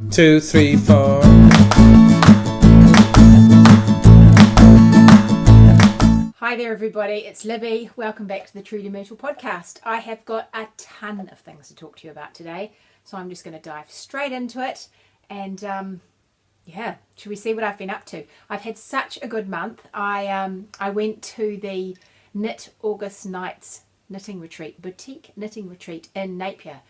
2, 3, 4. Hi there everybody, it's Libby. Welcome back to the Truly Myrtle podcast. I have got a ton of things to talk to you about today, so I'm just going to dive straight into it and should we see what I've been up to? I've had such a good month. I went to the Knit August Nights knitting retreat, boutique knitting retreat in Napier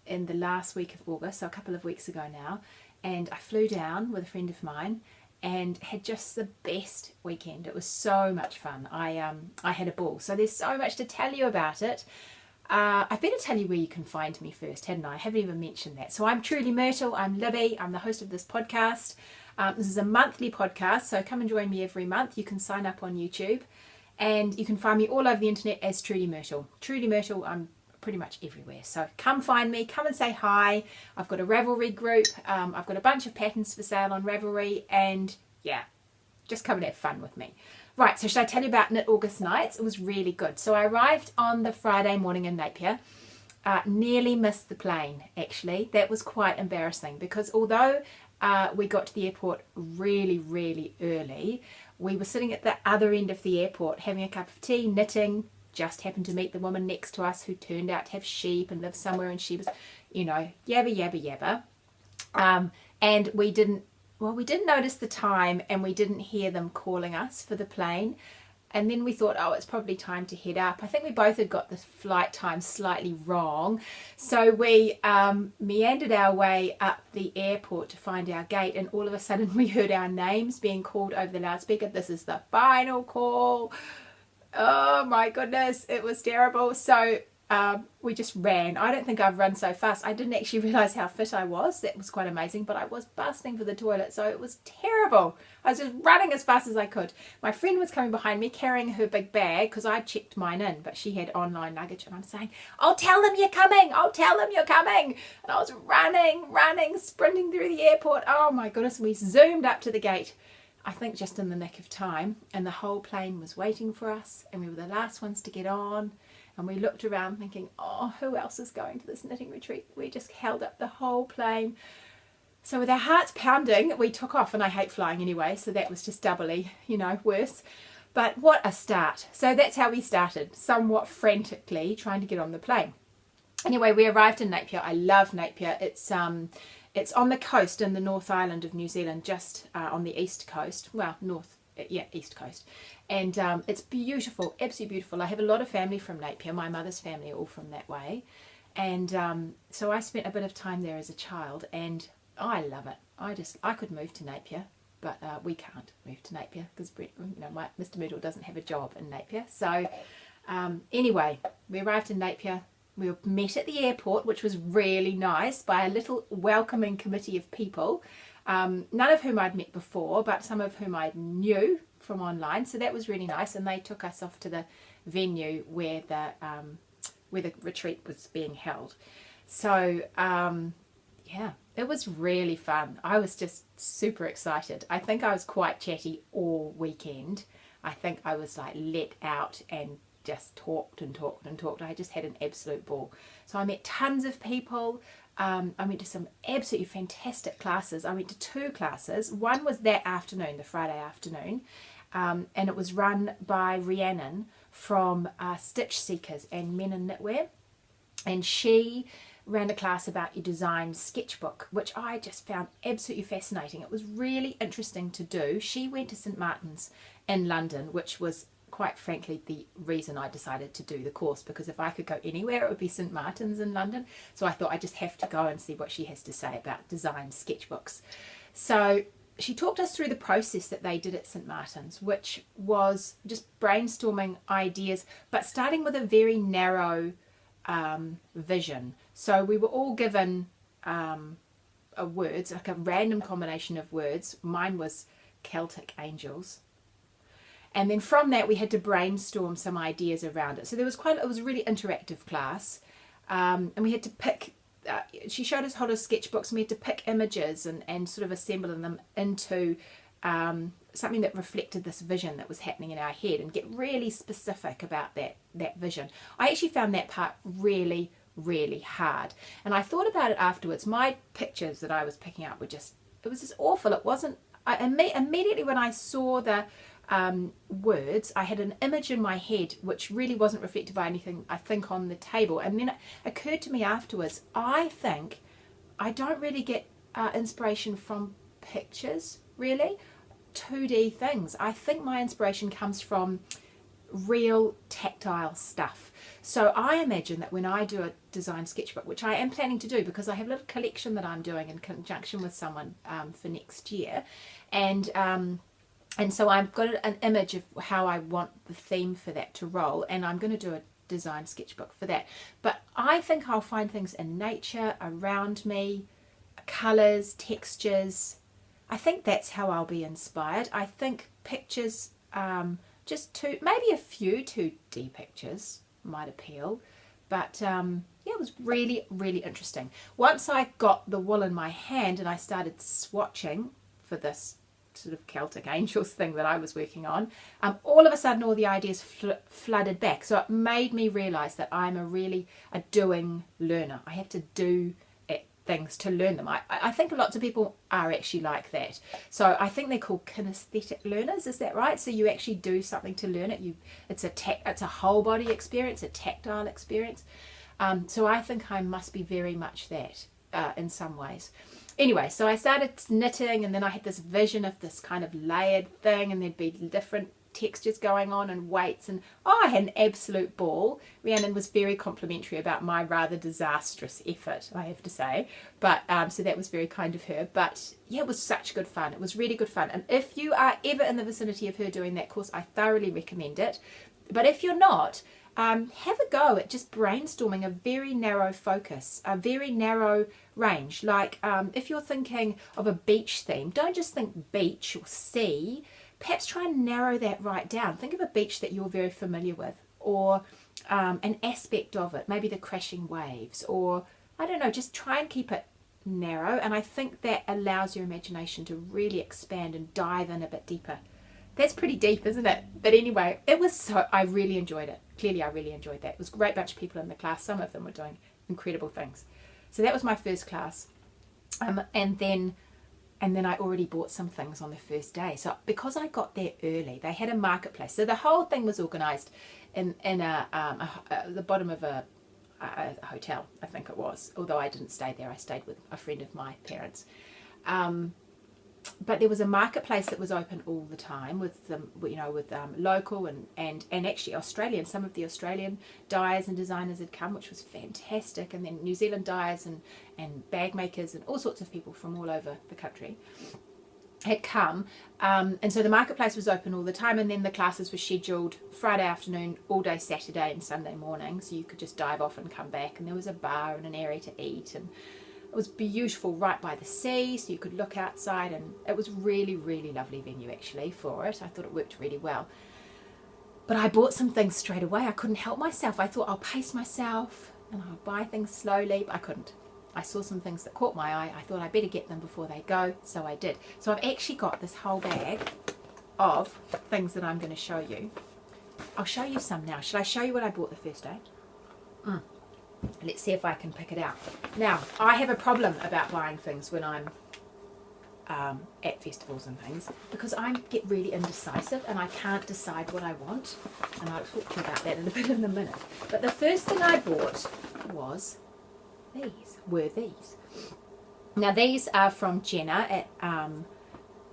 in the last week of August, so a couple of weeks ago now, and I flew down with a friend of mine and had just the best weekend. It was so much fun. I had a ball. So there's so much to tell you about it. I better tell you where you can find me first, hadn't I? I haven't even mentioned that. So I'm Truly Myrtle. I'm Libby. I'm the host of this podcast. This is a monthly podcast, so come and join me every month. You can sign up on YouTube, and you can find me all over the internet as Truly Myrtle. Truly Myrtle, I'm pretty much everywhere. So come find me, come and say hi. I've got a Ravelry group. I've got a bunch of patterns for sale on Ravelry, and yeah, just come and have fun with me. Right, so should I tell you about Knit August Nights? It was really good. So I arrived on the Friday morning in Napier. Nearly missed the plane, actually. That was quite embarrassing because although we got to the airport really, really early, we were sitting at the other end of the airport having a cup of tea, knitting. Just happened to meet the woman next to us who turned out to have sheep and lived somewhere, and she was, yabba, yabba, yabba. And we didn't notice the time, and we didn't hear them calling us for the plane. And then we thought, oh, it's probably time to head up. I think we both had got the flight time slightly wrong. So we meandered our way up the airport to find our gate, and all of a sudden we heard our names being called over the loudspeaker. This is the final call. Oh my goodness, it was terrible. So we just ran. I don't think I've run so fast. I didn't actually realise how fit I was. That was quite amazing, but I was busting for the toilet, so it was terrible. I was just running as fast as I could. My friend was coming behind me carrying her big bag because I checked mine in, but she had online luggage, and I'm saying, I'll tell them you're coming. I'll tell them you're coming. And I was running, sprinting through the airport. Oh my goodness, we zoomed up to the gate. I think just in the nick of time, and the whole plane was waiting for us, and we were the last ones to get on, and we looked around thinking, oh, who else is going to this knitting retreat? We just held up the whole plane. So with our hearts pounding, we took off, and I hate flying anyway, so that was just doubly, worse. But what a start. So that's how we started, somewhat frantically trying to get on the plane. Anyway, we arrived in Napier. I love Napier. It's on the coast in the North Island of New Zealand, just on the east coast. Well, east coast. And it's beautiful, absolutely beautiful. I have a lot of family from Napier. My mother's family are all from that way. And so I spent a bit of time there as a child, and I love it. I could move to Napier, but we can't move to Napier because Mr. Myrtle doesn't have a job in Napier. So anyway, we arrived in Napier. We were met at the airport, which was really nice, by a little welcoming committee of people, none of whom I'd met before, but some of whom I knew from online. So that was really nice, and they took us off to the venue where the retreat was being held. So it was really fun. I was just super excited. I think I was quite chatty all weekend. I think I was like let out and just talked. I just had an absolute ball. So I met tons of people. I went to some absolutely fantastic classes. I went to 2 classes. One was that afternoon, the Friday afternoon, and it was run by Rhiannon from Stitch Seekers and Men in Knitwear. And she ran a class about your design sketchbook, which I just found absolutely fascinating. It was really interesting to do. She went to St Martin's in London, which was quite frankly the reason I decided to do the course, because if I could go anywhere it would be St Martin's in London. So I thought I just have to go and see what she has to say about design sketchbooks. So she talked us through the process that they did at St Martin's, which was just brainstorming ideas, but starting with a very narrow vision. So we were all given words, like a random combination of words. Mine was Celtic angels. And then from that, we had to brainstorm some ideas around it. So it was a really interactive class. And we had to pick, she showed us how to sketchbooks, and we had to pick images and sort of assemble them into something that reflected this vision that was happening in our head, and get really specific about that vision. I actually found that part really, really hard. And I thought about it afterwards. My pictures that I was picking up were just, it was just awful. It wasn't, immediately when I saw the words, I had an image in my head which really wasn't reflected by anything I think on the table. And then it occurred to me afterwards, I think I don't really get inspiration from pictures, really, 2D things. I think my inspiration comes from real tactile stuff. So I imagine that when I do a design sketchbook, which I am planning to do because I have a little collection that I'm doing in conjunction with someone for next year, and so I've got an image of how I want the theme for that to roll, and I'm going to do a design sketchbook for that. But I think I'll find things in nature, around me, colours, textures. I think that's how I'll be inspired. I think pictures, just maybe a few 2D pictures might appeal. But yeah, it was really, really interesting. Once I got the wool in my hand and I started swatching for this sort of Celtic angels thing that I was working on, all of a sudden all the ideas flooded back. So it made me realise that I'm a doing learner. I have to do things to learn them. I think lots of people are actually like that. So I think they're called kinesthetic learners. Is that right? So you actually do something to learn it. It's a whole body experience, a tactile experience. So I think I must be very much that in some ways. Anyway, so I started knitting, and then I had this vision of this kind of layered thing, and there'd be different textures going on and weights, and I had an absolute ball. Rhiannon was very complimentary about my rather disastrous effort, I have to say, but so that was very kind of her. But yeah, it was such good fun. It was really good fun, and if you are ever in the vicinity of her doing that course, I thoroughly recommend it. But if you're not, have a go at just brainstorming a very narrow focus, a very narrow range. Like if you're thinking of a beach theme, don't just think beach or sea. Perhaps try and narrow that right down. Think of a beach that you're very familiar with, or an aspect of it, maybe the crashing waves, or I don't know, just try and keep it narrow. And I think that allows your imagination to really expand and dive in a bit deeper. That's pretty deep, isn't it? But anyway, I really enjoyed it. Clearly, I really enjoyed that. It was a great bunch of people in the class. Some of them were doing incredible things. So that was my first class. And then I already bought some things on the first day. So because I got there early, they had a marketplace. So the whole thing was organised in the bottom of a hotel, I think it was. Although I didn't stay there. I stayed with a friend of my parents. But there was a marketplace that was open all the time with local and actually Australian. Some of the Australian dyers and designers had come, which was fantastic, and then New Zealand dyers and bag makers and all sorts of people from all over the country had come, and so the marketplace was open all the time, and then the classes were scheduled Friday afternoon, all day Saturday and Sunday morning, so you could just dive off and come back, and there was a bar and an area to eat, and it was beautiful right by the sea, so you could look outside, and it was really, really lovely venue actually for it. I thought it worked really well. But I bought some things straight away. I couldn't help myself. I thought I'll pace myself and I'll buy things slowly, but I couldn't. I saw some things that caught my eye. I thought I better get them before they go, so I did. So I've actually got this whole bag of things that I'm going to show you. I'll show you some now. Shall I show you what I bought the first day? Let's see if I can pick it out. Now, I have a problem about buying things when I'm at festivals and things, because I get really indecisive and I can't decide what I want, and I'll talk to you about that in a bit in a minute. But the first thing I bought was these. Now these are from Jenna at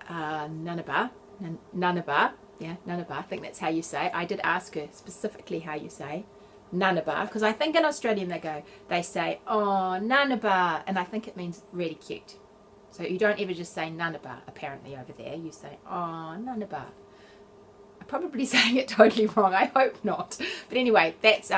Nunaba, I think that's how you say it. I did ask her specifically how you say Nunaba, because I think in Australian they say, oh, Nunaba, and I think it means really cute. So you don't ever just say Nunaba apparently over there, you say, oh, Nunaba. I'm probably saying it totally wrong, I hope not. But anyway, that's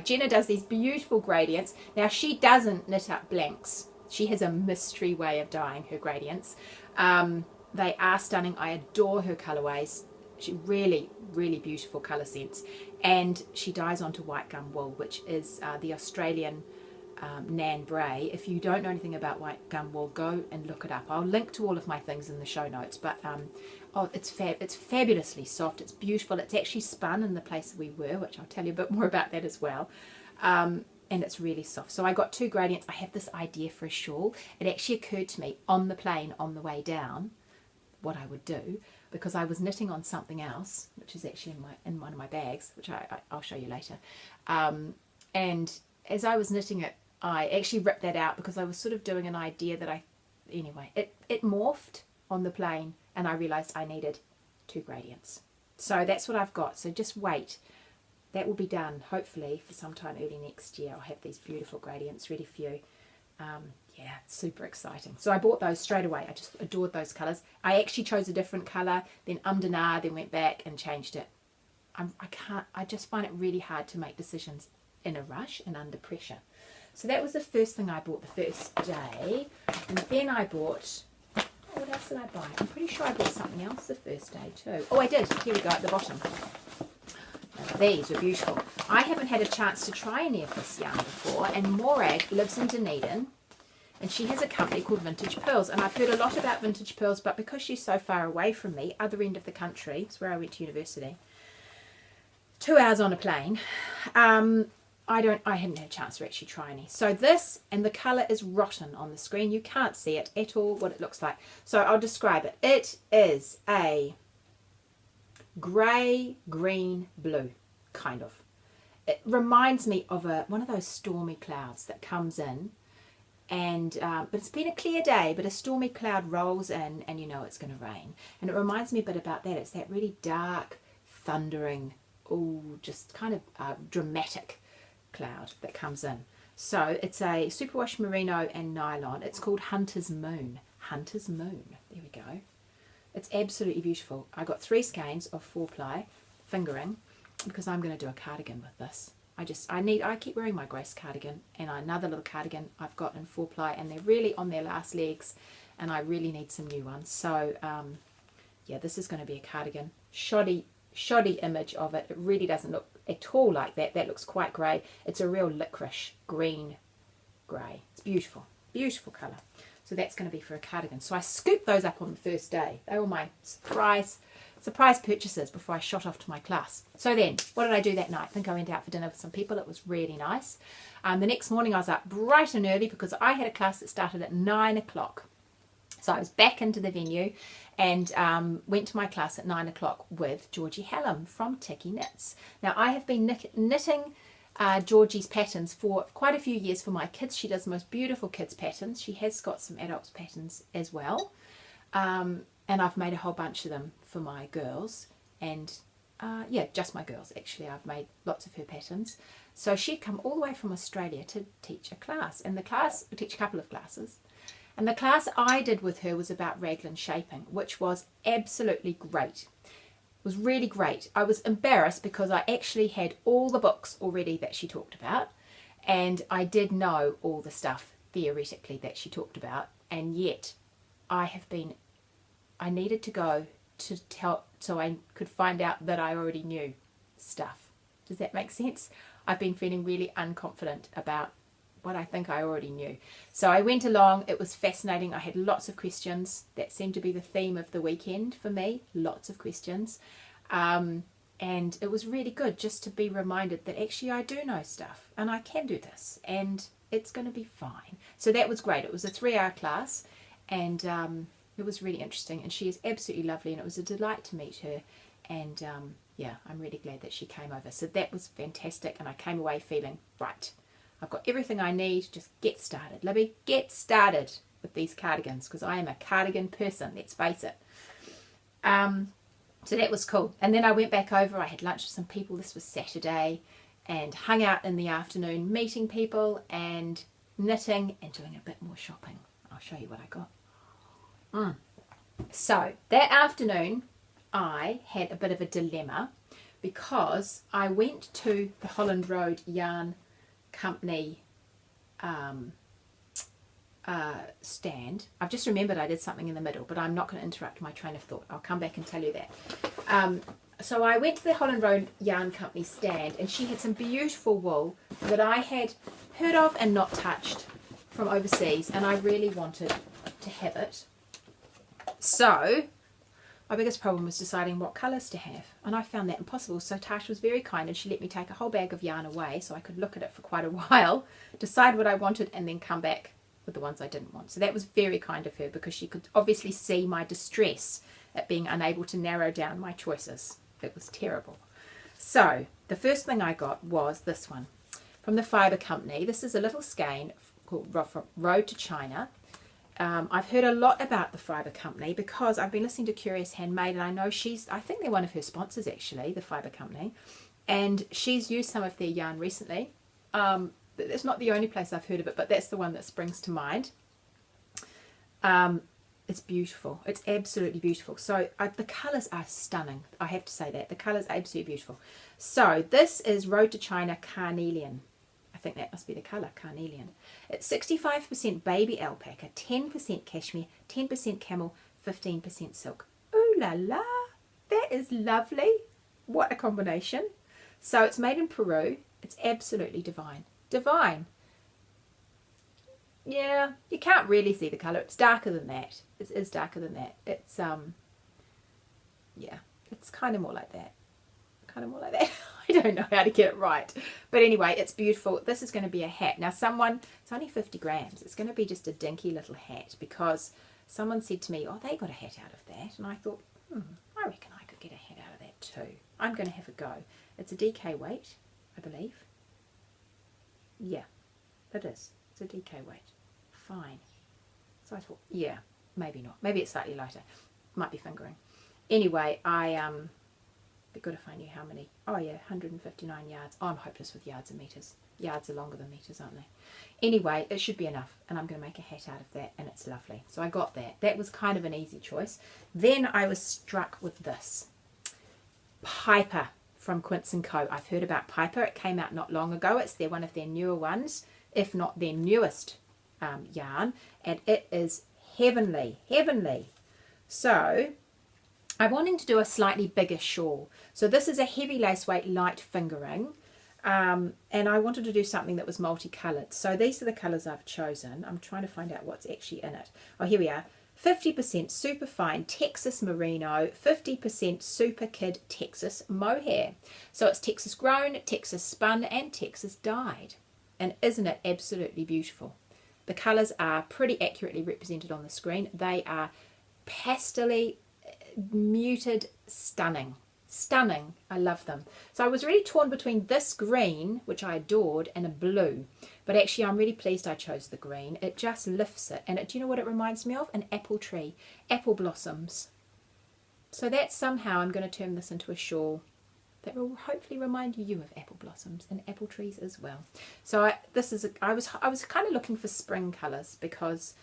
Jenna does these beautiful gradients. Now she doesn't knit up blanks. She has a mystery way of dyeing her gradients. They are stunning. I adore her colourways. She really, really beautiful colour sense. And she dyes onto white gum wool, which is the Australian Nan Bray. If you don't know anything about white gum wool, go and look it up. I'll link to all of my things in the show notes. But it's fabulously soft. It's beautiful. It's actually spun in the place we were, which I'll tell you a bit more about that as well. And and it's really soft. So I got 2 gradients. I have this idea for a shawl. It actually occurred to me on the plane on the way down what I would do, because I was knitting on something else, which is actually in one of my bags, which I'll show you later. And as I was knitting it, I actually ripped that out because I was sort of doing an idea that anyway, it morphed on the plane, and I realized I needed 2 gradients. So that's what I've got. So just wait. That will be done hopefully for sometime early next year. I'll have these beautiful gradients ready for you. Yeah, super exciting. So I bought those straight away. I just adored those colours. I actually chose a different colour, then then went back and changed it. I just find it really hard to make decisions in a rush and under pressure. So that was the first thing I bought the first day. And then I bought, what else did I buy? I'm pretty sure I bought something else the first day too. Oh, I did. Here we go at the bottom. Now, these are beautiful. I haven't had a chance to try any of this yarn before, and Morag lives in Dunedin, and she has a company called Vintage Pearls, and I've heard a lot about Vintage Pearls, but because she's so far away from me, other end of the country, it's where I went to university, 2 hours on a plane, I hadn't had a chance to actually try any. So this, and the colour is rotten on the screen. You can't see it at all, what it looks like. So I'll describe it. It is a grey, green, blue, kind of. It reminds me of one of those stormy clouds that comes in, and but it's been a clear day, but a stormy cloud rolls in, and you know it's going to rain. And it reminds me a bit about that. It's that really dark, thundering, just kind of dramatic cloud that comes in. So it's a superwash merino and nylon. It's called Hunter's Moon. Hunter's Moon. There we go. It's absolutely beautiful. I got 3 skeins of 4-ply fingering because I'm going to do a cardigan with this. I keep wearing my Grace cardigan and another little cardigan I've got in 4-ply, and they're really on their last legs, and I really need some new ones. So yeah, this is going to be a cardigan. Shoddy image of it. It really doesn't look at all like that. That looks quite grey. It's a real licorice green grey. It's beautiful, beautiful colour. So that's going to be for a cardigan. So I scooped those up on the first day. They were my surprise purchases before I shot off to my class. So then, what did I do that night? I think I went out for dinner with some people. It was really nice. The next morning I was up bright and early because I had a class that started at 9 o'clock. So I was back into the venue and went to my class at 9 o'clock with Georgie Hallam from Ticky Knits. Now I have been knitting Georgie's patterns for quite a few years for my kids. She does the most beautiful kids patterns. She has got some adults patterns as well. And I've made a whole bunch of them for my girls, and yeah, just my girls actually. I've made lots of her patterns. So she'd come all the way from Australia to teach a class, and the class, teach a couple of classes, and the class I did with her was about raglan shaping, which was absolutely great. It was really great. I was embarrassed because I actually had all the books already that she talked about, and I did know all the stuff theoretically that she talked about, and yet I needed to go to tell so I could find out that I already knew stuff. Does that make sense? I've been feeling really unconfident about what I think I already knew. So I went along. It was fascinating. I had lots of questions. That seemed to be the theme of the weekend for me. Lots of questions. And it was really good just to be reminded that actually I do know stuff and I can do this and it's going to be fine. So that was great. It was a 3-hour class, and it was really interesting, and she is absolutely lovely, and it was a delight to meet her, and yeah, I'm really glad that she came over. So that was fantastic, and I came away feeling, right, I've got everything I need. Just get started, Libby. Get started with these cardigans, because I am a cardigan person, let's face it. So that was cool. And then I went back over. I had lunch with some people. This was Saturday, and hung out in the afternoon meeting people and knitting and doing a bit more shopping. I'll show you what I got. So that afternoon I had a bit of a dilemma because I went to the Holland Road Yarn Company stand. I've just remembered I did something in the middle, but I'm not going to interrupt my train of thought. I'll come back and tell you that. So I went to the Holland Road Yarn Company stand, and she had some beautiful wool that I had heard of and not touched from overseas, and I really wanted to have it. So our biggest problem was deciding what colours to have, and I found that impossible. So Tash was very kind and she let me take a whole bag of yarn away so I could look at it for quite a while, decide what I wanted, and then come back with the ones I didn't want. So that was very kind of her, because she could obviously see my distress at being unable to narrow down my choices. It was terrible. So the first thing I got was this one from the Fibre Company. This is a little skein called Road to China. I've heard a lot about the Fibre Company because I've been listening to Curious Handmade, and I know I think they're one of her sponsors actually, the Fibre Company, and she's used some of their yarn recently. It's not the only place I've heard of it, but that's the one that springs to mind. It's beautiful. It's absolutely beautiful. So the colours are stunning. I have to say that. The colours are absolutely beautiful. So this is Road to China Carnelian. I think that must be the colour, Carnelian. It's 65% baby alpaca, 10% cashmere, 10% camel, 15% silk. Ooh la la! That is lovely. What a combination. So it's made in Peru. It's absolutely divine. Divine. Yeah, you can't really see the colour. It's darker than that. It is darker than that. It's yeah, it's kind of more like that. Kind of more like that. I don't know how to get it right. But anyway, it's beautiful. This is going to be a hat. Now it's only 50 grams. It's going to be just a dinky little hat, because someone said to me, oh, they got a hat out of that. And I thought, I reckon I could get a hat out of that too. I'm going to have a go. It's a DK weight, I believe. Yeah, it is. It's a DK weight. Fine. So I thought, yeah, maybe not. Maybe it's slightly lighter. Might be fingering. Anyway, be good if I knew how many. Oh yeah, 159 yards. Oh, I'm hopeless with yards and meters. Yards are longer than meters, aren't they? Anyway, it should be enough, and I'm going to make a hat out of that, and it's lovely. So I got that. That was kind of an easy choice. Then I was struck with this. Piper from Quince & Co. I've heard about Piper. It came out not long ago. It's one of their newer ones, if not their newest yarn, and it is heavenly. Heavenly. So I'm wanting to do a slightly bigger shawl. So this is a heavy lace weight, light fingering, and I wanted to do something that was multicolored. So these are the colors I've chosen. I'm trying to find out what's actually in it. Oh, here we are. 50% super fine Texas merino, 50% super kid Texas mohair. So it's Texas grown, Texas spun, and Texas dyed. And isn't it absolutely beautiful? The colors are pretty accurately represented on the screen. They are pastely, muted, stunning. Stunning. I love them. So I was really torn between this green, which I adored, and a blue. But actually I'm really pleased I chose the green. It just lifts it. And do you know what it reminds me of? An apple tree. Apple blossoms. So that somehow I'm going to turn this into a shawl that will hopefully remind you of apple blossoms and apple trees as well. So I was kind of looking for spring colours, because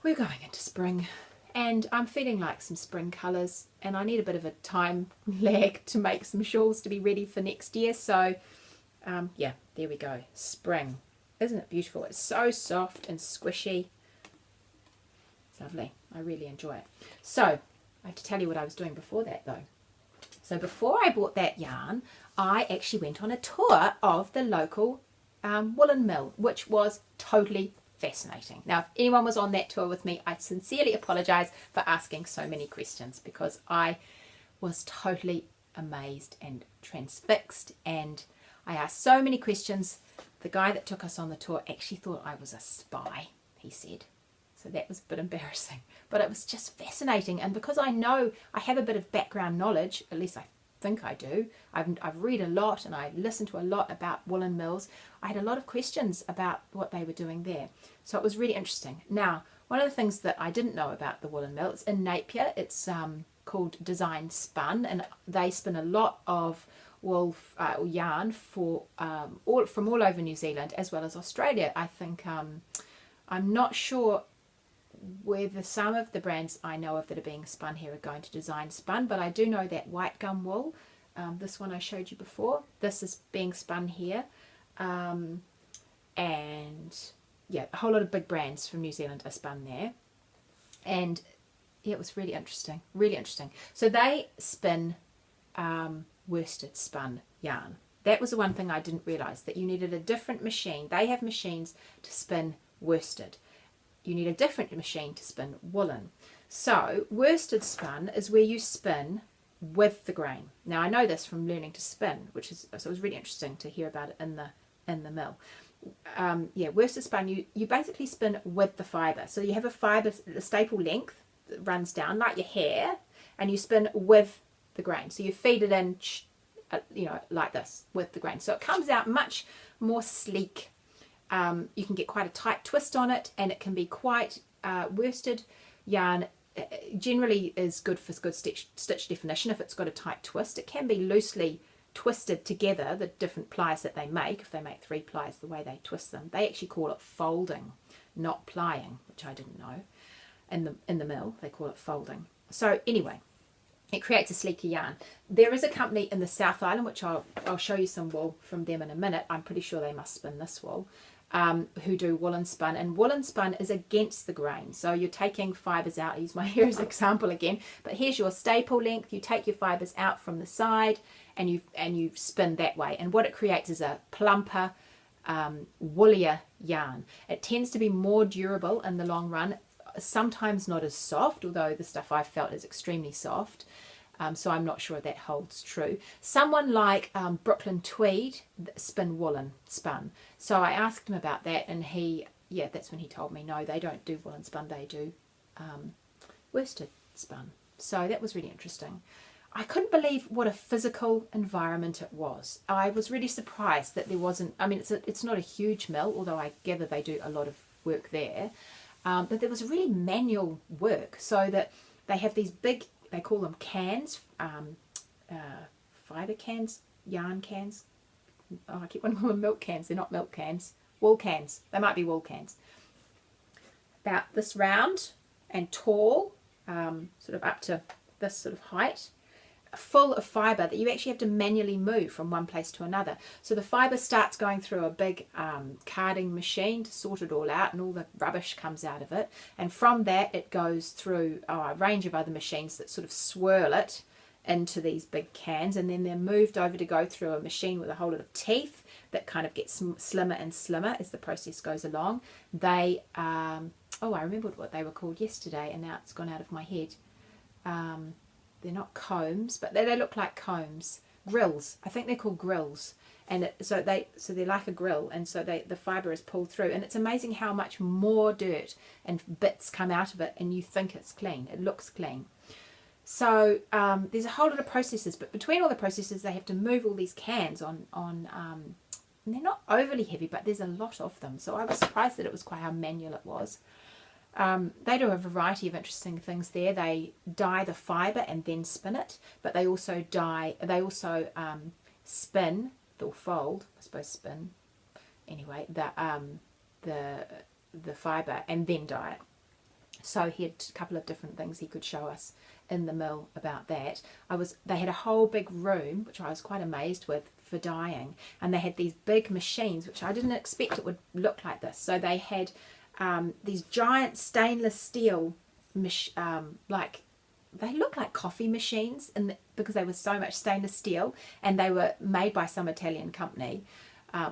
we're going into spring. And I'm feeling like some spring colours, and I need a bit of a time lag to make some shawls to be ready for next year. So yeah, there we go. Spring. Isn't it beautiful? It's so soft and squishy. It's lovely. I really enjoy it. So I have to tell you what I was doing before that though. So before I bought that yarn, I actually went on a tour of the local woolen mill, which was totally fascinating. Now, if anyone was on that tour with me, I sincerely apologise for asking so many questions, because I was totally amazed and transfixed, and I asked so many questions. The guy that took us on the tour actually thought I was a spy, he said. So that was a bit embarrassing, but it was just fascinating. And because I know I have a bit of background knowledge, at least I think I do, I've read a lot and I listened to a lot about woolen mills, I had a lot of questions about what they were doing there. So it was really interesting. Now, one of the things that I didn't know about the woolen mill, it's in Napier. It's called Design Spun, and they spin a lot of wool yarn from all over New Zealand as well as Australia. I think I'm not sure whether some of the brands I know of that are being spun here are going to Design Spun, but I do know that white gum wool, this one I showed you before, this is being spun here, and yeah, a whole lot of big brands from New Zealand are spun there. And yeah, it was really interesting, really interesting. So they spin worsted spun yarn. That was the one thing I didn't realise, that you needed a different machine. They have machines to spin worsted. You need a different machine to spin woolen. So worsted spun is where you spin with the grain. Now I know this from learning to spin, which is, so it was really interesting to hear about it in the mill. Yeah, worsted spun, you basically spin with the fibre. So you have a fibre, the staple length that runs down like your hair, and you spin with the grain. So you feed it in, you know, like this with the grain. So it comes out much more sleek. You can get quite a tight twist on it, and it can be quite worsted yarn generally is good for good stitch definition if it's got a tight twist. It can be loosely twisted together, the different plies that they make. If they make 3 plies, the way they twist them, they actually call it folding, not plying, which I didn't know. In the mill they call it folding. So anyway, it creates a sleeker yarn. There is a company in the South Island, which I'll show you some wool from them in a minute. I'm pretty sure they must spin this wool, who do woolen spun, and woolen spun is against the grain. So you're taking fibres out. I use my hair as an example again, but here's your staple length. You take your fibres out from the side and you spin that way, and what it creates is a plumper, woollier yarn. It tends to be more durable in the long run, sometimes not as soft, although the stuff I've felt is extremely soft. So I'm not sure that holds true. Someone like Brooklyn Tweed spin woolen spun. So I asked him about that, and that's when he told me, no, they don't do woolen spun, they do worsted spun. So that was really interesting. I couldn't believe what a physical environment it was. I was really surprised that there wasn't, I mean, it's not a huge mill, although I gather they do a lot of work there. But there was really manual work, so that they have these big, they call them cans, fibre cans, yarn cans. Oh, I keep wanting to call them milk cans. They're not milk cans. Wool cans. They might be wool cans. About this round and tall, sort of up to this sort of height, full of fibre that you actually have to manually move from one place to another. So the fibre starts going through a big carding machine to sort it all out, and all the rubbish comes out of it, and from that it goes through a range of other machines that sort of swirl it into these big cans, and then they're moved over to go through a machine with a whole lot of teeth that kind of gets slimmer and slimmer as the process goes along. They I remembered what they were called yesterday, and now it's gone out of my head. They're not combs, but they look like combs. Grills. I think they're called grills. And so they're like a grill, and so the fibre is pulled through. And it's amazing how much more dirt and bits come out of it, and you think it's clean. It looks clean. So there's a whole lot of processes, but between all the processes, they have to move all these cans on and they're not overly heavy, but there's a lot of them. So I was surprised that it was quite how manual it was. They do a variety of interesting things there. They dye the fibre and then spin it, but they also spin or fold, I suppose spin, anyway, the fibre and then dye it. So he had a couple of different things he could show us in the mill about that. They had a whole big room, which I was quite amazed with, for dyeing, and they had these big machines, which I didn't expect it would look like this. So they had these giant stainless steel, like they look like coffee machines, because they were so much stainless steel, and they were made by some Italian company,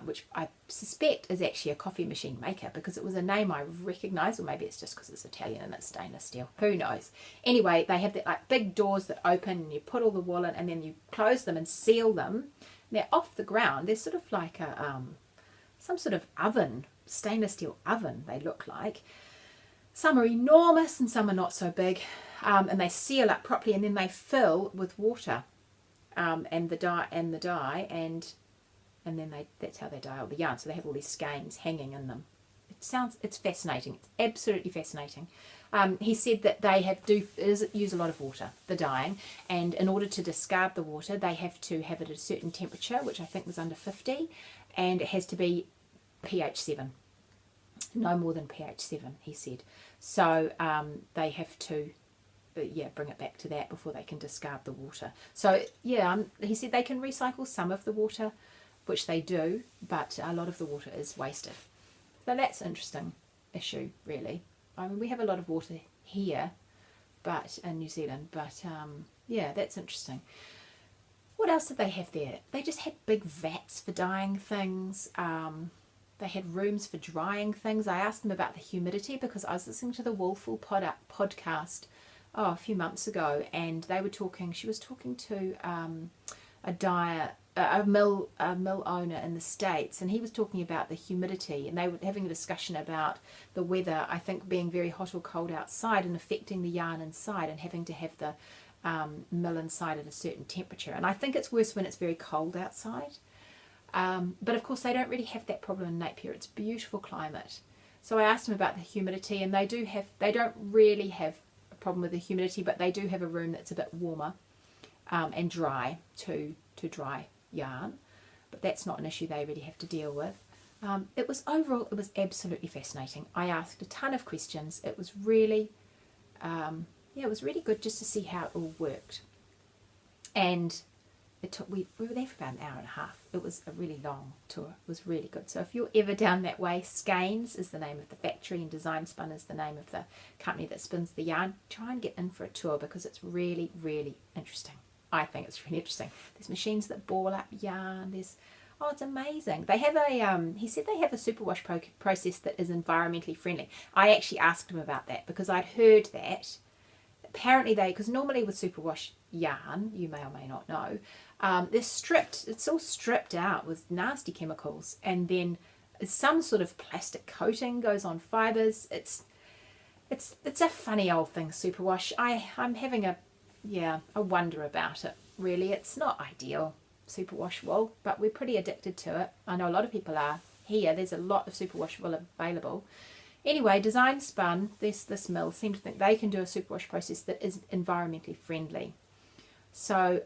which I suspect is actually a coffee machine maker, because it was a name I recognised, or maybe it's just because it's Italian and it's stainless steel. Who knows? Anyway, they have like big doors that open, and you put all the wool in, and then you close them and seal them. They're off the ground. They're sort of like some sort of oven, stainless steel oven, they look like. Some are enormous and some are not so big, and they seal up properly, and then they fill with water and the dye, and then that's how they dye all the yarn. So they have all these skeins hanging in them. It's fascinating. It's absolutely fascinating. He said that they use a lot of water, the dyeing, and in order to discard the water, they have to have it at a certain temperature, which I think was under 50, and it has to be pH 7. No more than pH 7, he said. So they have to bring it back to that before they can discard the water. So he said they can recycle some of the water, which they do, but a lot of the water is wasted. So that's an interesting issue, really. I mean, we have a lot of water here, but in New Zealand, but that's interesting. What else did they have there? They just had big vats for dyeing things. They had rooms for drying things. I asked them about the humidity because I was listening to the Woolful podcast a few months ago, and they were talking. She was talking to a mill owner in the States, and he was talking about the humidity, and they were having a discussion about the weather, I think, being very hot or cold outside and affecting the yarn inside, and having to have the mill inside at a certain temperature. And I think it's worse when it's very cold outside. But of course they don't really have that problem in Napier. It's a beautiful climate. So I asked them about the humidity, and they don't really have a problem with the humidity, but they do have a room that's a bit warmer and dry to dry yarn. But that's not an issue they really have to deal with. It was absolutely fascinating. I asked a ton of questions. It was really it was really good just to see how it all worked. And we were there for about an hour and a half. It was a really long tour. It was really good. So if you're ever down that way, Skeins is the name of the factory and Design Spun is the name of the company that spins the yarn. Try and get in for a tour because it's really, really interesting. I think it's really interesting. There's machines that ball up yarn. It's amazing. They have he said they have a superwash process that is environmentally friendly. I actually asked him about that because I'd heard that. Apparently because normally with superwash yarn, you may or may not know, it's all stripped out with nasty chemicals, and then some sort of plastic coating goes on fibres. It's a funny old thing, superwash. I'm having a wonder about it, really. It's not ideal, superwash wool, but we're pretty addicted to it. I know a lot of people are here. There's a lot of superwash wool available. Anyway, Design Spun, this mill, seem to think they can do a superwash process that is environmentally friendly. So,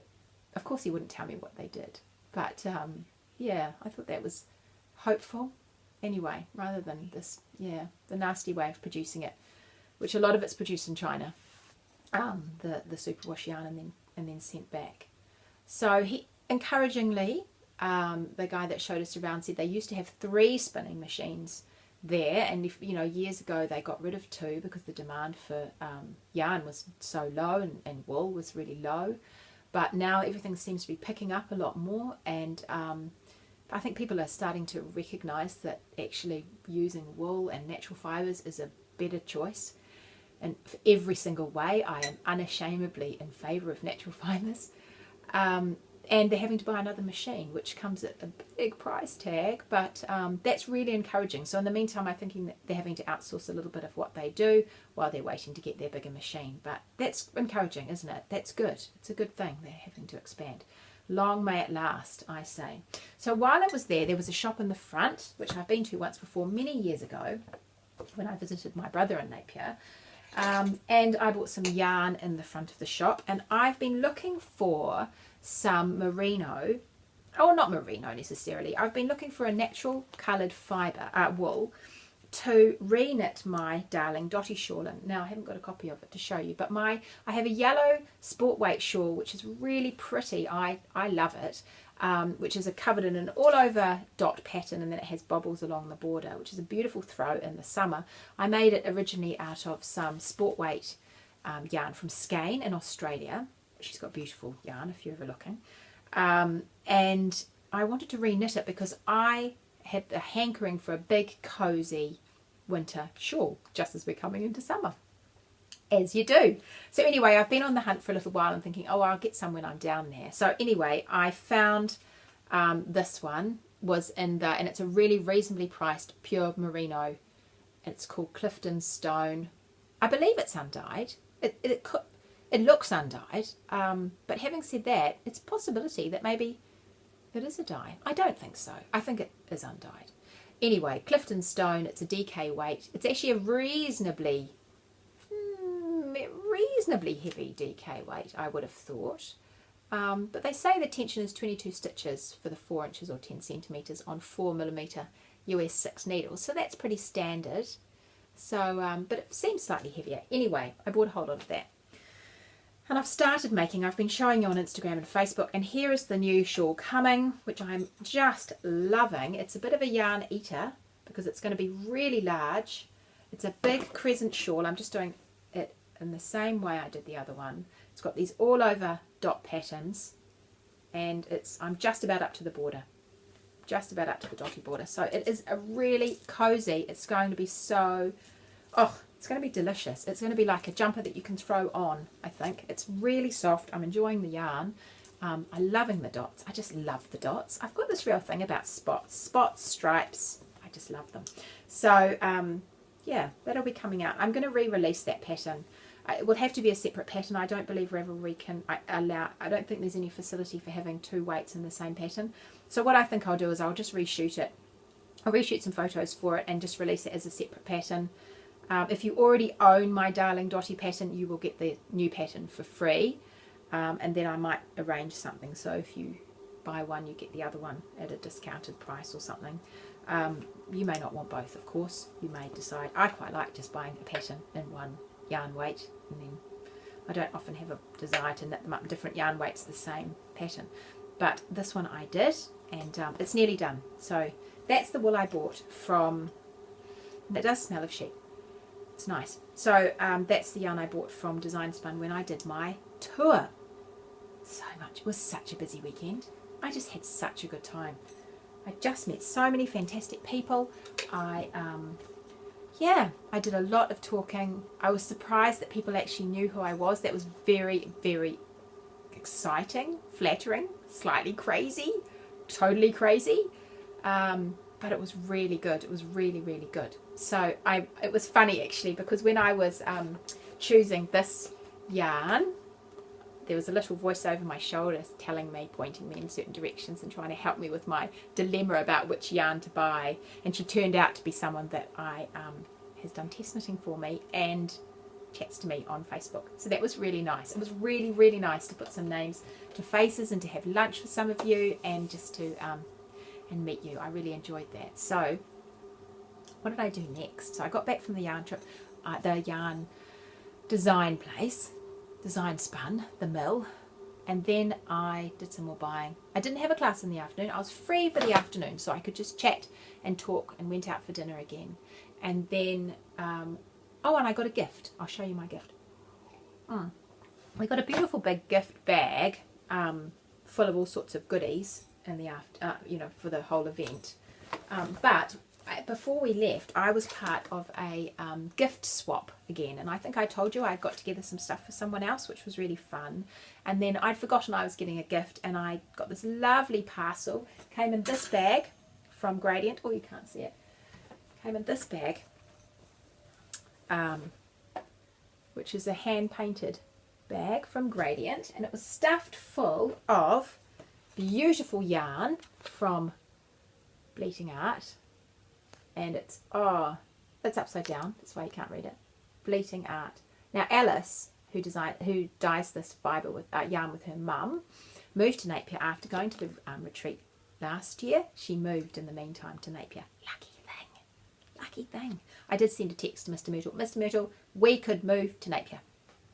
of course he wouldn't tell me what they did. But, I thought that was hopeful. Anyway, rather than this, the nasty way of producing it, which a lot of it's produced in China, the superwash yarn and then sent back. So he, encouragingly, the guy that showed us around said they used to have 3 spinning machines there, and years ago they got rid of 2 because the demand for yarn was so low and wool was really low. But now everything seems to be picking up a lot more, and I think people are starting to recognise that actually using wool and natural fibres is a better choice. And for every single way, I am unashamedly in favour of natural fibres. And they're having to buy another machine, which comes at a big price tag, but that's really encouraging. So in the meantime, I'm thinking that they're having to outsource a little bit of what they do while they're waiting to get their bigger machine. But that's encouraging, isn't it? That's good. It's a good thing they're having to expand. Long may it last, I say. So while I was there was a shop in the front, which I've been to once before many years ago when I visited my brother in Napier. And I bought some yarn in the front of the shop, and I've been looking for some merino, not merino necessarily. I've been looking for a natural coloured fibre, wool, to re-knit my darling Dotty shawl in. Now I haven't got a copy of it to show you, but I have a yellow sport weight shawl which is really pretty. I love it. Which is covered in an all over dot pattern, and then it has bobbles along the border, which is a beautiful throw in the summer. I made it originally out of some sport weight yarn from Skein in Australia. She's got beautiful yarn if you're ever looking. And I wanted to re-knit it because I had a hankering for a big cosy winter shawl just as we're coming into summer. As you do. So anyway, I've been on the hunt for a little while and thinking, I'll get some when I'm down there. So anyway, I found this one was in and it's a really reasonably priced pure merino. It's called Clifton Stone. I believe it's undyed. It looks undyed. But having said that, it's a possibility that maybe it is a dye. I don't think so. I think it is undyed. Anyway, Clifton Stone, it's a DK weight. It's actually a reasonably heavy DK weight, I would have thought. But they say the tension is 22 stitches for the 4 inches or 10 centimetres on 4mm US 6 needles. So that's pretty standard. So, but it seems slightly heavier. Anyway, I bought a whole lot of that. And I've been showing you on Instagram and Facebook, and here is the new shawl coming, which I'm just loving. It's a bit of a yarn eater because it's going to be really large. It's a big crescent shawl. I'm just doing it in the same way I did the other one. It's got these all over dot patterns, and I'm just about up to the border. just about up to the dotty border. So it is a really cozy. It's going to be so, oh, it's going to be delicious. It's going to be like a jumper that you can throw on, I think. It's really soft. I'm enjoying the yarn. I'm loving the dots. I just love the dots. I've got this real thing about spots, stripes. I just love them. So yeah, that'll be coming out. I'm going to re-release that pattern. It will have to be a separate pattern. I don't believe Ravelry can allow, I don't think there's any facility for having two weights in the same pattern. So what I think I'll do is I'll just reshoot it. I'll reshoot some photos for it and just release it as a separate pattern. If you already own my Darling Dotty pattern, you will get the new pattern for free. And then I might arrange something. So if you buy one, you get the other one at a discounted price or something. You may not want both, of course. You may decide, I quite like just buying a pattern in one yarn weight, and then I don't often have a desire to knit them up in different yarn weights the same pattern, but this one I did, and it's nearly done. So that's the wool I bought from, and it does smell of sheep, it's nice. So that's the yarn I bought from Design Spun when I did my tour. So much, it was such a busy weekend. I just had such a good time. I just met so many fantastic people. Yeah, I did a lot of talking. I was surprised that people actually knew who I was. That was very, very exciting, flattering, slightly crazy, totally crazy. But it was really good. It was really, really good. So it was funny actually, because when I was choosing this yarn, there was a little voice over my shoulder telling me, pointing me in certain directions and trying to help me with my dilemma about which yarn to buy. And she turned out to be someone that has done test knitting for me and chats to me on Facebook. So that was really nice. It was really, really nice to put some names to faces and to have lunch with some of you and just to and meet you. I really enjoyed that. So what did I do next? So I got back from the yarn trip, the yarn design place, Design Spun, the mill, and then I did some more buying. I didn't have a class in the afternoon. I was free for the afternoon, so I could just chat and talk, and went out for dinner again. And then, oh, and I got a gift. I'll show you my gift. We got a beautiful big gift bag full of all sorts of goodies in the for the whole event. But before we left, I was part of a gift swap again, and I think I told you I got together some stuff for someone else, which was really fun. And then I'd forgotten I was getting a gift, and I got this lovely parcel. Came in this bag from Gradient. Oh, you can't see it. Came in this bag, which is a hand-painted bag from Gradient, and it was stuffed full of beautiful yarn from Bleating Art. And it's upside down, that's why you can't read it. Bleating Art. Now Alice, who dyes this fibre with yarn with her mum, moved to Napier after going to the retreat last year. She moved in the meantime to Napier. Lucky thing. I did send a text to Mr. Myrtle. Mr. Myrtle, we could move to Napier.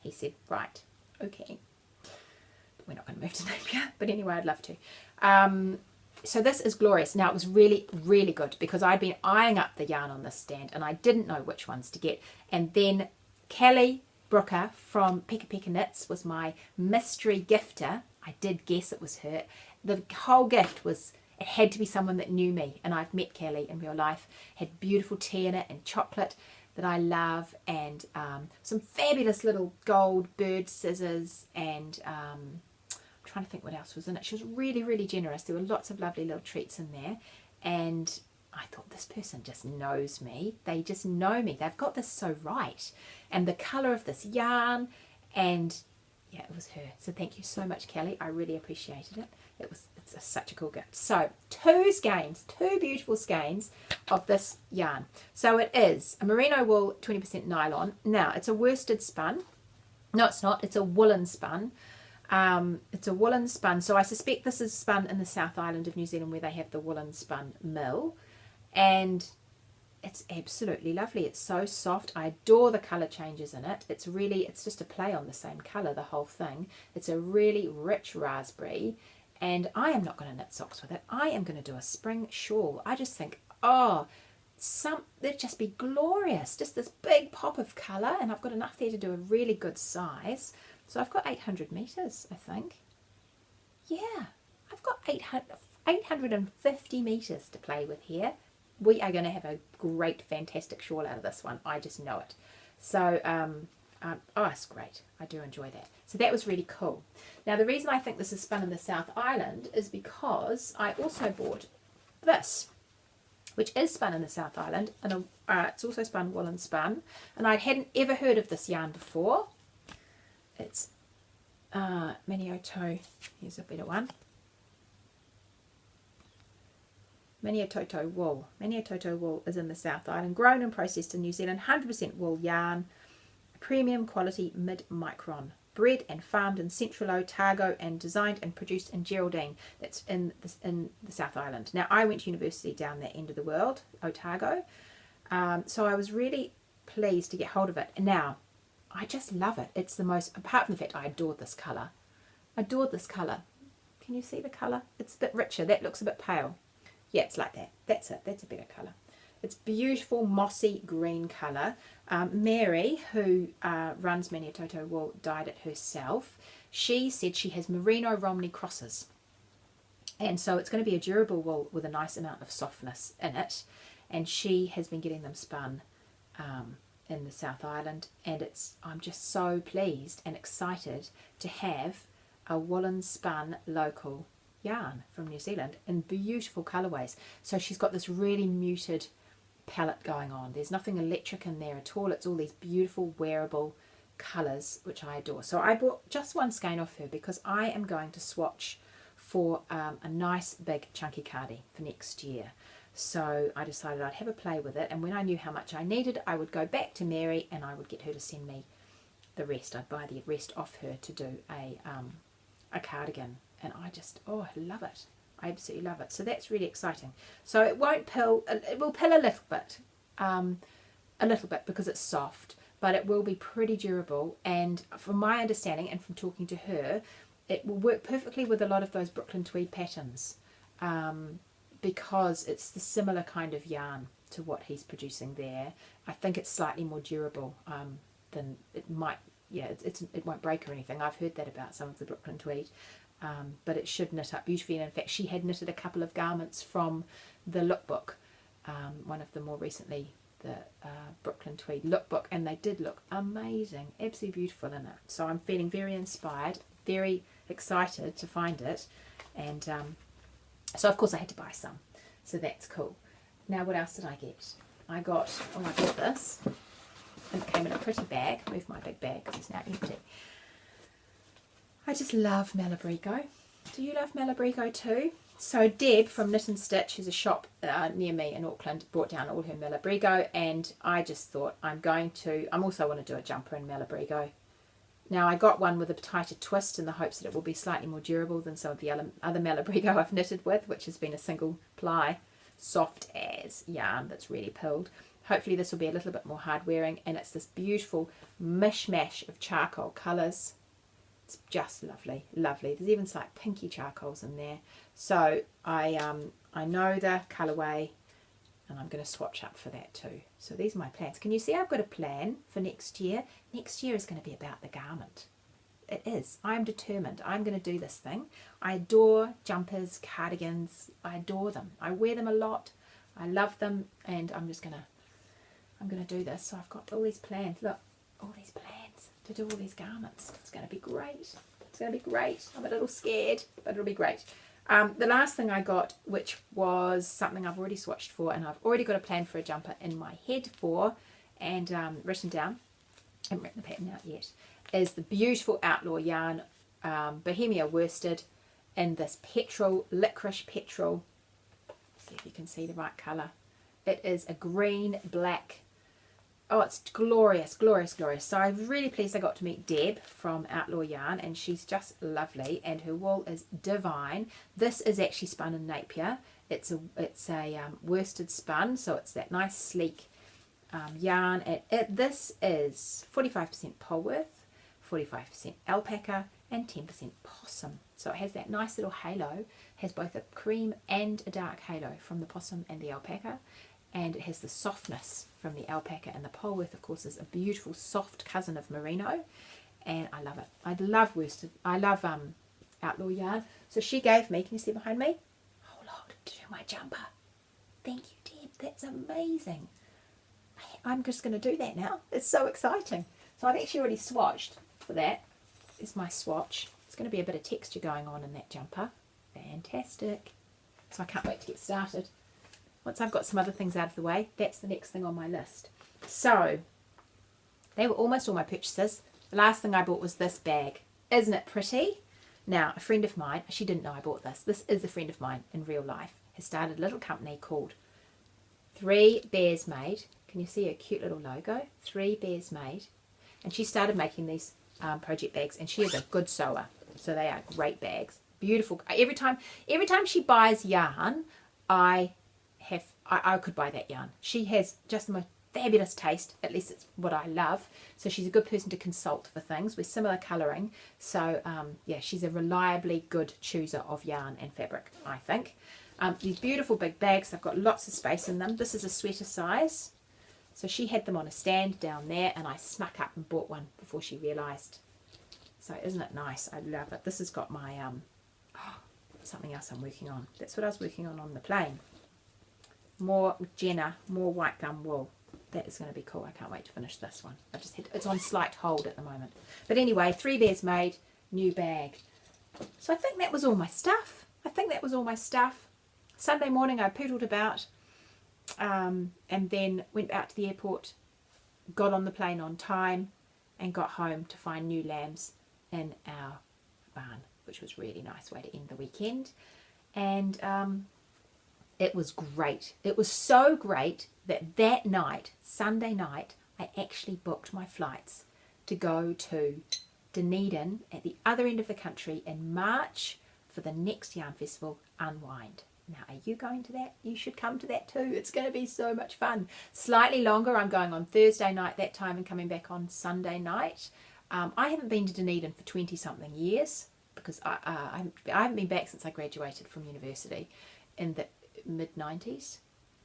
He said, right, okay. But we're not going to move to Napier. But anyway, I'd love to. So this is glorious. Now it was really, really good because I'd been eyeing up the yarn on this stand and I didn't know which ones to get. And then Kelly Brooker from Peka Peka Knits was my mystery gifter. I did guess it was her. The whole gift was, it had to be someone that knew me, and I've met Kelly in real life. Had beautiful tea in it and chocolate that I love, and some fabulous little gold bird scissors, and trying to think what else was in it. She was really, really generous. There were lots of lovely little treats in there, and I thought, this person just knows me. They just know me. They've got this so right. And the colour of this yarn, and yeah, it was her. So thank you so much, Kelly. I really appreciated it. It's such a cool gift. So two beautiful skeins of this yarn. So it is a merino wool 20% nylon. Now it's a worsted spun. No, it's not. It's a woolen spun. It's a woolen spun, so I suspect this is spun in the South Island of New Zealand where they have the woolen spun mill, and it's absolutely lovely. It's so soft. I adore the colour changes in it. It's just a play on the same colour, the whole thing. It's a really rich raspberry, and I am not going to knit socks with it. I am going to do a spring shawl. I just think, it'd just be glorious. Just this big pop of colour, and I've got enough there to do a really good size. So I've got 800 metres, I think. Yeah, I've got 850 metres to play with here. We are going to have a great, fantastic shawl out of this one. I just know it. So, oh, it's great. I do enjoy that. So that was really cool. Now, the reason I think this is spun in the South Island is because I also bought this, which is spun in the South Island, and it's also spun woolen spun, and I hadn't ever heard of this yarn before. It's Manioto. Here's a better one. Manioto wool. Manioto wool is in the South Island, grown and processed in New Zealand, 100% wool yarn, premium quality mid-micron, bred and farmed in Central Otago and designed and produced in Geraldine. That's in the South Island. Now, I went to university down that end of the world, Otago, so I was really pleased to get hold of it. And now, I just love it. It's the most, apart from the fact I adored this colour. Adored this colour. Can you see the colour? It's a bit richer. That looks a bit pale. Yeah, it's like that. That's it. That's a better colour. It's beautiful mossy green colour. Mary, who runs Manioto Wool, dyed it herself. She said she has merino Romney crosses. And so it's going to be a durable wool with a nice amount of softness in it. And she has been getting them spun in the South Island. And I'm just so pleased and excited to have a woolen spun local yarn from New Zealand in beautiful colourways. So she's got this really muted palette going on. There's nothing electric in there at all. It's all these beautiful wearable colours, which I adore. So I bought just one skein off her because I am going to swatch for a nice big chunky cardie for next year. So I decided I'd have a play with it, and when I knew how much I needed, I would go back to Mary and I would get her to send me the rest. I'd buy the rest off her to do a cardigan. And I just, oh, I love it. I absolutely love it. So that's really exciting. So it won't pill, it will pill a little bit because it's soft, but it will be pretty durable. And from my understanding and from talking to her, it will work perfectly with a lot of those Brooklyn tweed patterns because it's the similar kind of yarn to what he's producing there. I think it's slightly more durable than it might, yeah, it won't break or anything. I've heard that about some of the Brooklyn tweed. But it should knit up beautifully, and in fact she had knitted a couple of garments from the lookbook, one of them more recently, the Brooklyn Tweed lookbook, and they did look amazing, absolutely beautiful in it. So I'm feeling very inspired, very excited to find it, and so of course I had to buy some, so that's cool. Now what else did I get? I got this, and it came in a pretty bag. Move my big bag because it's now empty. I just love Malabrigo. Do you love Malabrigo too? So Deb from Knit and Stitch, who's a shop near me in Auckland, brought down all her Malabrigo, and I just thought I'm also want to do a jumper in Malabrigo. Now I got one with a tighter twist in the hopes that it will be slightly more durable than some of the other Malabrigo I've knitted with, which has been a single ply, soft as yarn that's really pilled. Hopefully this will be a little bit more hard wearing, and it's this beautiful mishmash of charcoal colours. It's just lovely, lovely. There's even slight pinky charcoals in there. So I know the colourway, and I'm going to swatch up for that too. So these are my plans. Can you see I've got a plan for next year? Next year is going to be about the garment. It is. I'm determined. I'm going to do this thing. I adore jumpers, cardigans. I adore them. I wear them a lot. I love them, and I'm going to do this. So I've got all these plans. Look, all these plans to do all these garments. It's going to be great. It's going to be great. I'm a little scared, but it'll be great. The last thing I got, which was something I've already swatched for, and I've already got a plan for a jumper in my head for, and written down, I haven't written the pattern out yet, is the beautiful Outlaw yarn, Bohemia worsted, in this licorice petrol. See if you can see the right colour. It is a green, black. Oh, it's glorious, glorious, glorious. So I'm really pleased I got to meet Deb from Outlaw Yarn, and she's just lovely, and her wool is divine. This is actually spun in Napier. It's a worsted spun, so it's that nice sleek yarn. This is 45% Polworth, 45% alpaca, and 10% possum. So it has that nice little halo, has both a cream and a dark halo from the possum and the alpaca. And it has the softness from the alpaca, and the Polworth, of course, is a beautiful soft cousin of merino, and I love it. I love worsted. I love Outlaw yarn. So she gave me, can you see behind me? told him to do my jumper. Thank you, Deb. That's amazing. I'm just going to do that now. It's so exciting. So I've actually already swatched for that. This is my swatch. It's going to be a bit of texture going on in that jumper. Fantastic. So I can't wait to get started. Once I've got some other things out of the way, that's the next thing on my list. So they were almost all my purchases. The last thing I bought was this bag. Isn't it pretty? Now, a friend of mine, she didn't know I bought this. This is a friend of mine in real life, has started a little company called 3 Bears Made. Can you see a cute little logo? 3 Bears Made. And she started making these project bags, and she is a good sewer. So they are great bags. Beautiful. Every time she buys yarn, I could buy that yarn. She has just the most fabulous taste, at least it's what I love. So she's a good person to consult for things. We're similar colouring. So yeah, she's a reliably good chooser of yarn and fabric, I think. These beautiful big bags, they've got lots of space in them. This is a sweater size. So she had them on a stand down there, and I snuck up and bought one before she realised. So isn't it nice? I love it. This has got my something else I'm working on. That's what I was working on the plane. More Jenna, more white gum wool. That is going to be cool. I can't wait to finish this one. It's on slight hold at the moment. But anyway, 3 Bears Made, new bag. So I think that was all my stuff. Sunday morning I poodled about and then went out to the airport, got on the plane on time and got home to find new lambs in our barn, which was a really nice way to end the weekend. And it was great. It was so great that night, Sunday night, I actually booked my flights to go to Dunedin at the other end of the country in March for the next Yarn Festival, Unwind. Now, are you going to that? You should come to that too. It's going to be so much fun. Slightly longer. I'm going on Thursday night that time and coming back on Sunday night. I haven't been to Dunedin for 20-something years because I haven't been back since I graduated from university in the mid-90s,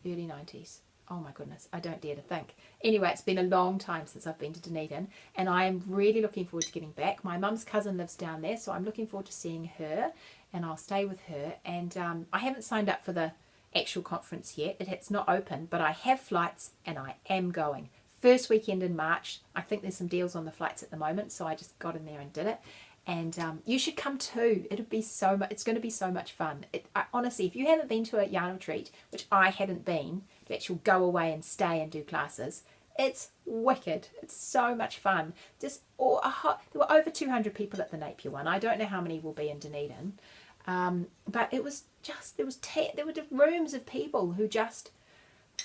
early 90s. Oh my goodness, I don't dare to think. Anyway, it's been a long time since I've been to Dunedin, and I am really looking forward to getting back. My mum's cousin lives down there, so I'm looking forward to seeing her, and I'll stay with her. And I haven't signed up for the actual conference yet. It's not open, but I have flights, and I am going. First weekend in March. I think there's some deals on the flights at the moment, so I just got in there and did it. And you should come too. It'll be so much. It's going to be so much fun. Honestly, if you haven't been to a yarn retreat, which I hadn't been, to actually go away and stay and do classes, it's wicked. It's so much fun. There were over 200 people at the Napier one. I don't know how many will be in Dunedin, but it was just there were rooms of people who just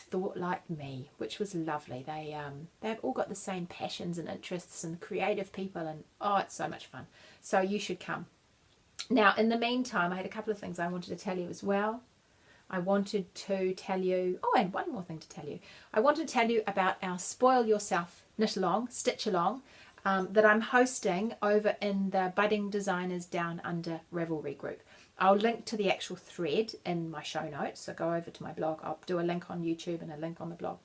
thought like me, which was lovely. They've all got the same passions and interests and creative people, and oh, it's so much fun. So you should come. Now, in the meantime, I had a couple of things I wanted to tell you as well. I wanted to tell you, and one more thing to tell you. I wanted to tell you about our Spoil Yourself Knit Along, Stitch Along, that I'm hosting over in the Budding Designers Down Under Ravelry group. I'll link to the actual thread in my show notes, so go over to my blog. I'll do a link on YouTube and a link on the blog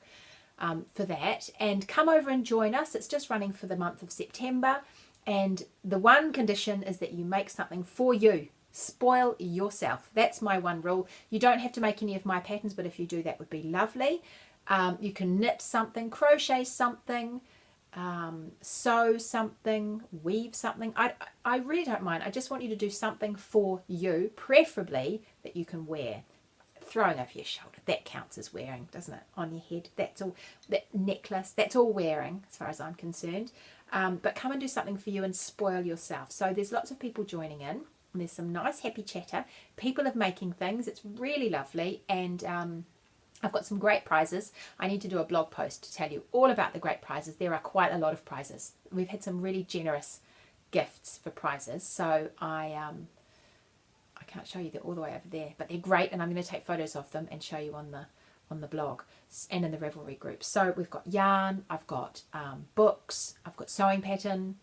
for that. And come over and join us. It's just running for the month of September. And the one condition is that you make something for you. Spoil yourself. That's my one rule. You don't have to make any of my patterns, but if you do, that would be lovely. You can knit something, crochet something, sew something, weave something. I really don't mind. I just want you to do something for you, preferably that you can wear. Throwing over your shoulder, that counts as wearing, doesn't it? On your head, that's all. That necklace, that's all wearing as far as I'm concerned. But come and do something for you and spoil yourself. So there's lots of people joining in. And there's some nice happy chatter. People are making things. It's really lovely. And I've got some great prizes. I need to do a blog post to tell you all about the great prizes. There are quite a lot of prizes. We've had some really generous gifts for prizes. So I can't show you, they're all the way over there, but they're great, and I'm going to take photos of them and show you on the blog and in the Ravelry group. So we've got yarn, I've got books, I've got sewing pattern,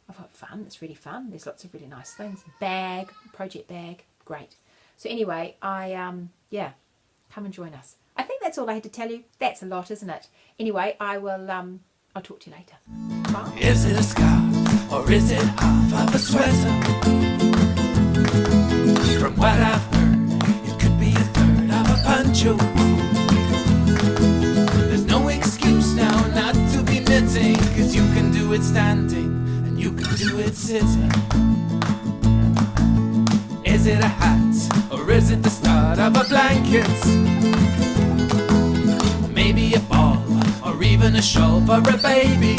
I've got fun. It's really fun. There's lots of really nice things. Bag, project bag, great. So anyway, come and join us. I think that's all I had to tell you. That's a lot, isn't it? Anyway, I'll talk to you later. Bye. Is it a scarf or is it half of a sweater? From what I've heard, it could be a third. show. There's no excuse now not to be knitting, 'cause you can do it standing and you can do it sitting. Is it a hat or is it the start of a blanket? Maybe a ball or even a shawl for a baby.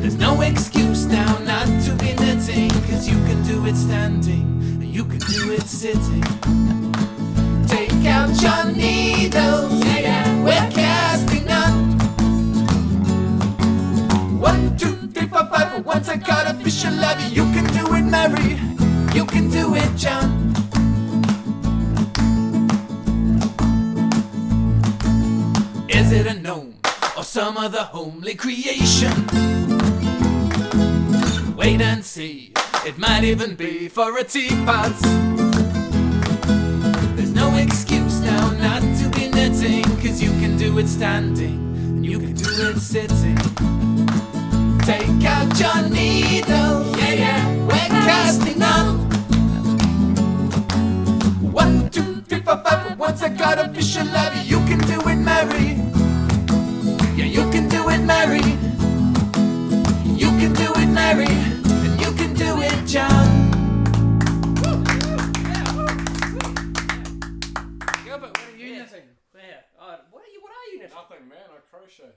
There's no excuse now not to be knitting, 'cause you can do it standing and you can do it sitting. Take out your needles, we're casting on. 1, 2, 3, 4, 5. Once I got official love you, you can do it, Mary. You can do it, John. Is it a gnome or some other homely creation? Wait and see, it might even be for a teapot. There's no excuse now not to be knitting, 'cause you can do it standing and you can do it sitting. Take out your needle, we're casting on. 1, 2, 3, 4, 5. Once I got official love you, you can do it, Mary. Yeah, you can do it, Mary. You can do it, Mary. And you can do it, John. Gilbert, what are you knitting? There. What are you knitting? Nothing, man. I crochet.